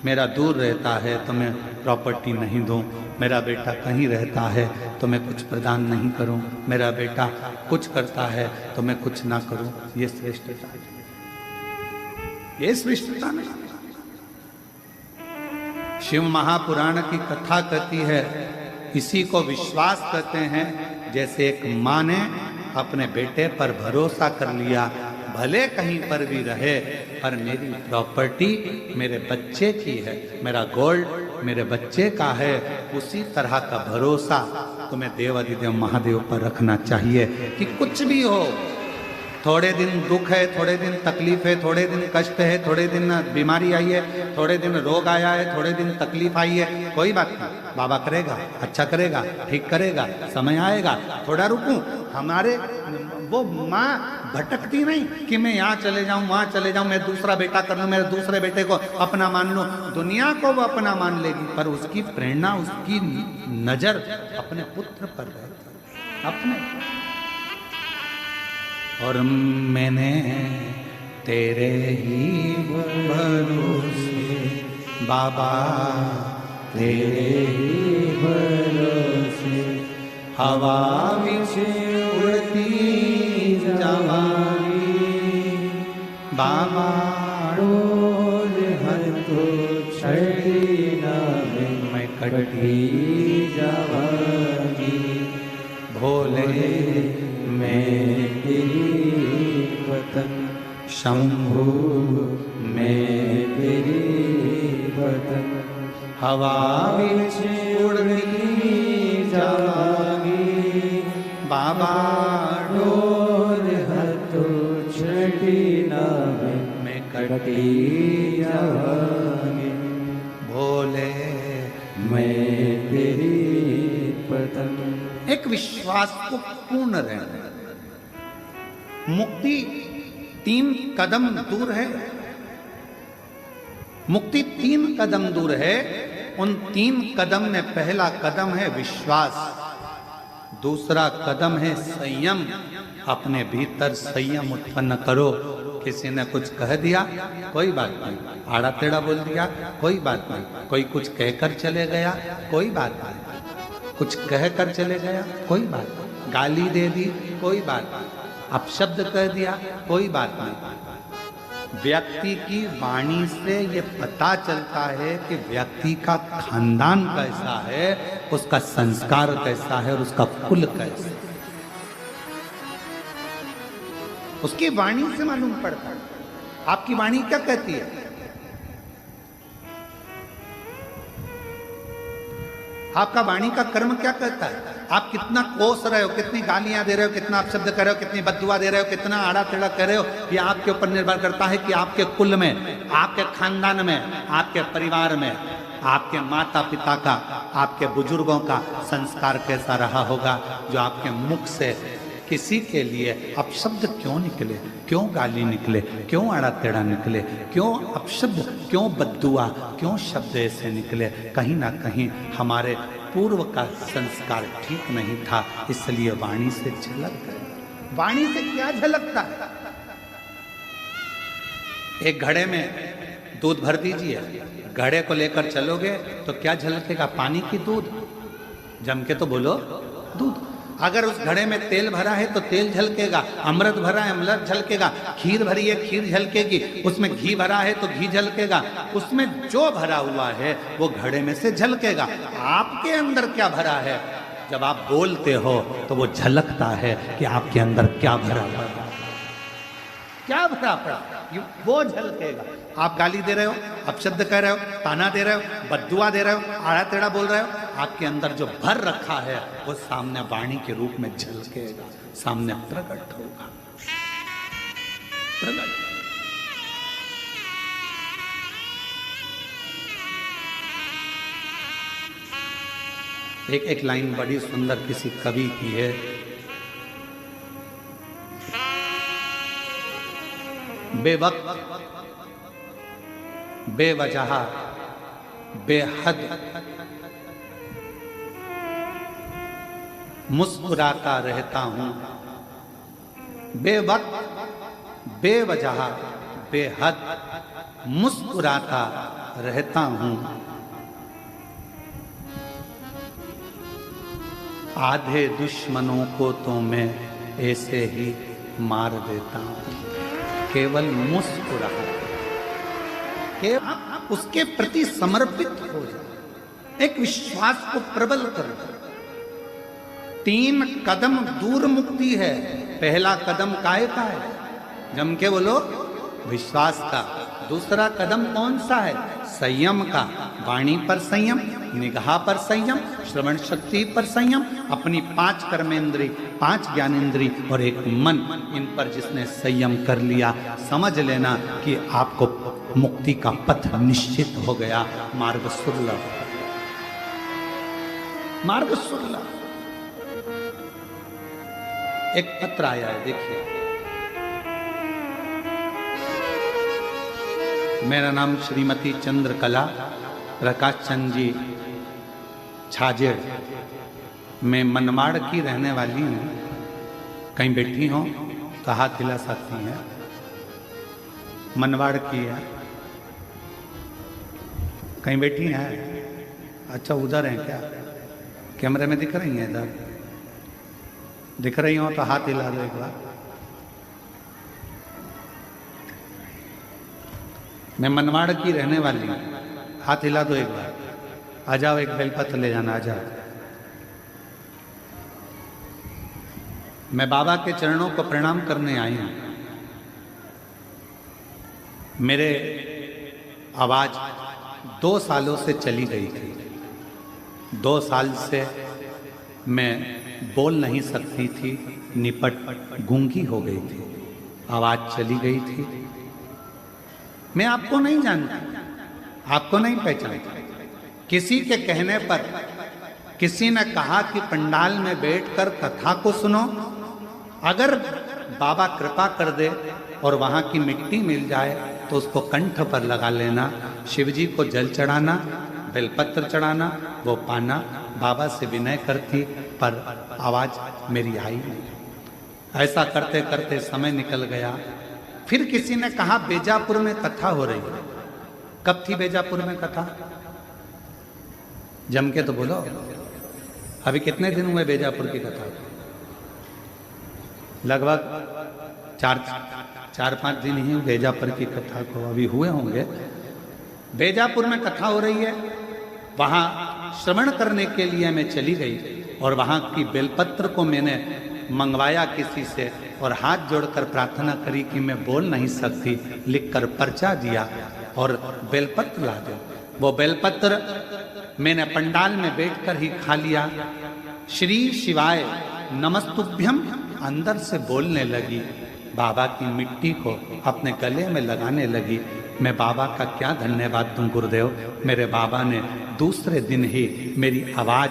मेरा दूर रहता है तो मैं प्रॉपर्टी नहीं दूं, मेरा बेटा कहीं रहता है तो मैं कुछ प्रदान नहीं करूं, मेरा बेटा कुछ करता है तो मैं कुछ ना करूं। ये श्रेष्ठता है, ये श्रेष्ठता नहीं। शिव महापुराण की कथा कहती है, इसी को विश्वास कहते हैं। जैसे एक माँ ने अपने बेटे पर भरोसा कर लिया, भले कहीं पर भी रहे पर मेरी प्रॉपर्टी मेरे बच्चे की है, मेरा गोल्ड मेरे बच्चे का है, उसी तरह का भरोसा तुम्हें देवाधिदेव महादेव पर रखना चाहिए कि कुछ भी हो, थोड़े दिन दुख है, थोड़े दिन तकलीफ है, थोड़े दिन कष्ट है, थोड़े दिन बीमारी आई है, थोड़े दिन रोग आया है, थोड़े दिन तकलीफ आई है, कोई बात नहीं, बाबा करेगा, अच्छा करेगा, ठीक करेगा, समय आएगा, थोड़ा रुकूं। हमारे वो माँ भटकती नहीं कि मैं यहाँ चले जाऊं, वहां चले जाऊं, मैं दूसरा बेटा कर लूं, मेरे दूसरे बेटे को अपना मान लूं। दुनिया को वो अपना मान लेगी पर उसकी प्रेरणा, उसकी नजर अपने पुत्र पर रहेगी, अपने। और मैंने तेरे ही भरोसे बाबा, तेरे ही भरोसे हवा विच उड़ती जवानी, बाबा डोल हर तो छड़ी ना मैं कटी जवानी, भोले मैं तेरी वतन, शंभु मैं तेरी वतन, हवा विच उड़ती जागी, बाबा डोल हतो छठी नावे मैं कटी जागी, भोले मैं तेरी वतन। एक विश्वास को पूर्ण रहना। मुक्ति 3 कदम दूर है, मुक्ति 3 कदम दूर है। उन 3 कदम में पहला कदम है विश्वास, दूसरा कदम है संयम। अपने भीतर संयम उत्पन्न करो। किसी ने कुछ कह दिया, कोई बात नहीं, आड़ा टेढ़ा बोल दिया, कोई बात नहीं, कोई कुछ कहकर चले गया, कोई बात नहीं, कुछ कहकर चले गया, कोई बात नहीं, गाली दे दी, कोई बात नहीं, अपशब्द कह दिया, कोई बात नहीं। व्यक्ति की वाणी से ये पता चलता है कि व्यक्ति का खानदान कैसा है, उसका संस्कार कैसा है और उसका कुल कैसा है, उसकी वाणी से मालूम पड़ता है। आपकी वाणी क्या कहती है? आपका वाणी का कर्म क्या कहता है? आप कितना कोस रहे हो, कितनी गालियां दे रहे हो, कितना अपशब्द कर रहे हो, कितनी बद्दुआ दे रहे हो, कितना आड़ा टेढ़ा कर रहे हो, ये आपके ऊपर निर्भर करता है कि आपके कुल में, आपके खानदान में, आपके परिवार में, आपके माता पिता का, आपके बुजुर्गों का संस्कार कैसा रहा होगा। जो आपके मुख से किसी के लिए अपशब्द क्यों निकले, क्यों गाली निकले, क्यों आड़ा टेढ़ा निकले, क्यों अपशब्द, क्यों बद्दुआ, क्यों शब्द ऐसे निकले, कहीं ना कहीं हमारे पूर्व का संस्कार ठीक नहीं था, इसलिए वाणी से झलक गए। वाणी से क्या झलकता है? एक घड़े में दूध भर दीजिए, घड़े को लेकर चलोगे तो क्या झलकेगा? पानी की दूध? जम के तो बोलो, दूध। अगर उस घड़े में तेल भरा है तो तेल झलकेगा, अमृत भरा है अमृत झलकेगा, खीर भरी है खीर झलकेगी, उसमें घी भरा है तो घी झलकेगा, उसमें जो भरा हुआ है वो घड़े में से झलकेगा। आपके अंदर क्या भरा है? जब आप बोलते हो तो वो झलकता है कि आपके अंदर क्या भरा पड़ा, क्या भरा पड़ा, वो झलकेगा। आप गाली दे रहे हो, अपशब्द कह रहे हो, ताना दे रहे हो, बद्दुआ दे रहे हो, आड़ा टेढ़ा बोल रहे हो, आपके अंदर जो भर रखा है वो सामने वाणी के रूप में झलकेगा, सामने प्रकट होगा, प्रकट। एक लाइन बड़ी सुंदर किसी कवि की है। बेवक्त, बेवजह, बेहद मुस्कुराता रहता हूं, बेवक्त, बेवजह, बेहद मुस्कुराता रहता हूं, आधे दुश्मनों को तो मैं ऐसे ही मार देता हूं। केवल मुस्कुराओ, केवल उसके प्रति समर्पित हो जाए, एक विश्वास को प्रबल कर। 3 कदम दूर मुक्ति है। पहला कदम काय का है? जम के बोलो, विश्वास का। दूसरा कदम कौन सा है? संयम का। वाणी पर संयम, निगाह पर संयम, श्रवण शक्ति पर संयम, अपनी 5 कर्मेंद्री, 5 ज्ञानेंद्री और एक मन, इन पर जिसने संयम कर लिया, समझ लेना कि आपको मुक्ति का पथ निश्चित हो गया। मार्ग सुलभ, मार्ग सुलभ। एक पत्र आया है, देखिए। मेरा नाम श्रीमती चंद्रकला प्रकाश चंद जी छाजेड़, मैं मनमाड़ की रहने वाली हूँ। कहीं बैठी हो तो हाथ हिला सकती हैं। मनमाड़ की है। कहीं बैठी हैं? अच्छा, उधर हैं क्या? कैमरे में दिख रही हैं? इधर दिख रही हो तो हाथ हिला दो एक बार। मैं मनमाड़ की रहने वाली हूँ, हाथ हिला दो एक बार। आ जाओ, एक बेलपत्र ले जाना, आ जाओ। मैं बाबा के चरणों को प्रणाम करने आई हूं। मेरे आवाज 2 सालों से चली गई थी। 2 साल से मैं बोल नहीं सकती थी, निपट गूंगी हो गई थी, आवाज चली गई थी। मैं आपको नहीं जानती, आपको नहीं पहचानती। किसी के कहने पर किसी ने कहा कि पंडाल में बैठकर कथा को सुनो। अगर बाबा कृपा कर दे और वहां की मिट्टी मिल जाए तो उसको कंठ पर लगा लेना, शिवजी को जल चढ़ाना, बेलपत्र चढ़ाना, वो पाना। बाबा से विनय करती, पर आवाज मेरी आई नहीं। ऐसा करते करते समय निकल गया। फिर किसी ने कहा बेजापुर में कथा हो रही है। कब थी बेजापुर में कथा? जम के तो बोलो। अभी कितने दिन हुए बेजापुर की कथा? लगभग 4-5 दिन ही बेजापुर की कथा को अभी हुए होंगे। बेजापुर में कथा हो रही है, वहां श्रवण करने के लिए मैं चली गई और वहां की बेलपत्र को मैंने मंगवाया किसी से और हाथ जोड़कर प्रार्थना करी कि मैं बोल नहीं सकती, लिखकर पर्चा दिया और बेलपत्र ला दो। वो बेलपत्र मैंने पंडाल में बैठकर ही खा लिया। श्री शिवाय नमस्तुभ्यम अंदर से बोलने लगी। बाबा की मिट्टी को अपने गले में लगाने लगी। मैं बाबा का क्या धन्यवाद दूं गुरुदेव। मेरे बाबा ने दूसरे दिन ही मेरी आवाज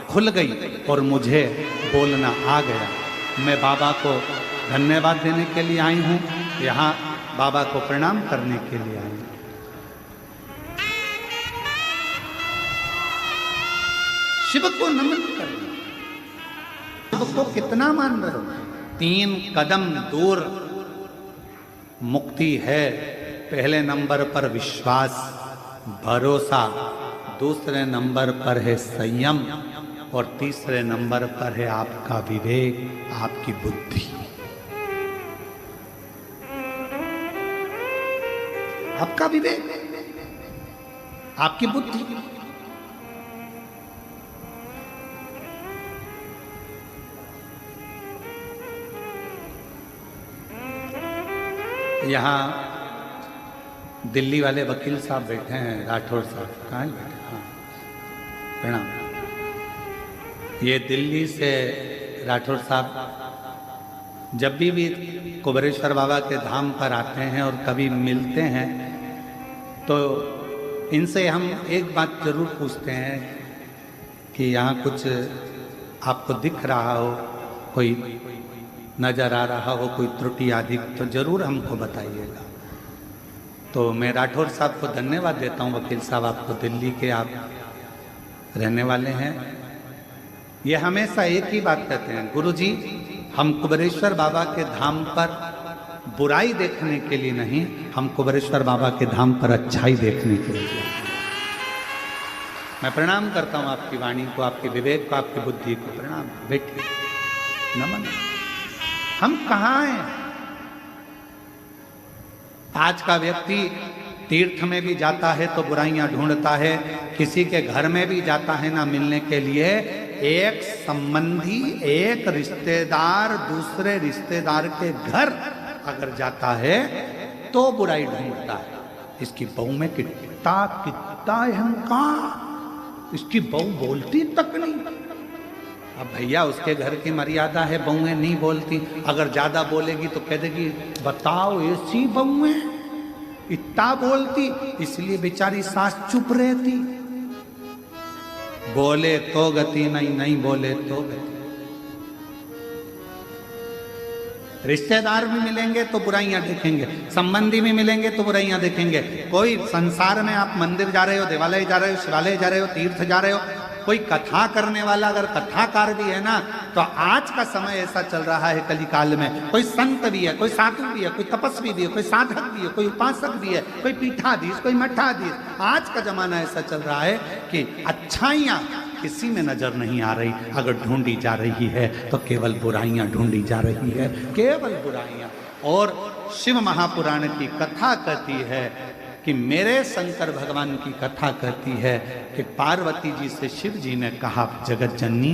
खुल गई और मुझे बोलना आ गया। मैं बाबा को धन्यवाद देने के लिए आई हूँ, यहाँ बाबा को प्रणाम करने के लिए आई हूँ। शिव को नमन करना। शिव को कितना मान रहे हो? 3 कदम दूर मुक्ति है। पहले नंबर पर विश्वास, भरोसा, दूसरे नंबर पर है संयम और तीसरे नंबर पर है आपका विवेक, आपकी बुद्धि। आपका विवेक, आपकी बुद्धि। यहाँ दिल्ली वाले वकील साहब बैठे हैं, राठौर साहब। कहाँ बैठे? हाँ, प्रणाम। ये दिल्ली से राठौर साहब जब भी कुबेरेश्वर बाबा के धाम पर आते हैं और कभी मिलते हैं तो इनसे हम एक बात जरूर पूछते हैं कि यहाँ कुछ आपको दिख रहा हो, कोई नजर आ रहा हो, कोई त्रुटि आदि, तो जरूर हमको बताइएगा। तो मैं राठौर साहब को धन्यवाद देता हूँ। वकील साहब, आपको दिल्ली के आप रहने वाले हैं। ये हमेशा एक ही बात कहते हैं, गुरुजी हम कुबेरेश्वर बाबा के धाम पर बुराई देखने के लिए नहीं, हम कुबेरेश्वर बाबा के धाम पर अच्छाई देखने के लिए जाते हैं। मैं प्रणाम करता हूं आपकी वाणी को, आपके विवेक को, आपकी बुद्धि को प्रणाम। बैठिए, नमन। हम कहाँ हैं? आज का व्यक्ति तीर्थ में भी जाता है तो बुराइयां ढूंढता है, किसी के घर में भी जाता है ना मिलने के लिए, एक संबंधी, एक रिश्तेदार दूसरे रिश्तेदार के घर अगर जाता है तो बुराई ढूंढता है। इसकी बहू में कितना कितना अहंकार, इसकी बहू बोलती तक नहीं। अब भैया उसके घर की मर्यादा है, बहुएं नहीं बोलती। अगर ज्यादा बोलेगी तो कह देगी बताओ ऐसी बहुएं इतना बोलती, इसलिए बेचारी सास चुप रहती। बोले तो गति नहीं, नहीं बोले तो गति। रिश्तेदार भी मिलेंगे तो बुराइयां देखेंगे, संबंधी भी मिलेंगे तो बुराइयां देखेंगे। कोई संसार में आप मंदिर जा रहे हो, देवालय जा रहे हो, शिवालय जा रहे हो, तीर्थ जा रहे हो, कोई कथा करने वाला अगर कथाकार भी है ना, तो आज का समय ऐसा चल रहा है कलिकाल में, कोई संत भी है, कोई साधु भी है, कोई तपस्वी भी है, कोई साधक भी है, कोई उपासक भी है, कोई पीठाधीश, कोई मठाधीश। आज का जमाना ऐसा चल रहा है कि अच्छाइयां किसी में नजर नहीं आ रही, अगर ढूंढी जा रही है तो केवल बुराइयां ढूंढी जा रही है, केवल बुराइयां। और शिव महापुराण की कथा कहती है कि मेरे शंकर भगवान की कथा कहती है कि पार्वती जी से शिव जी ने कहा, जगत जननी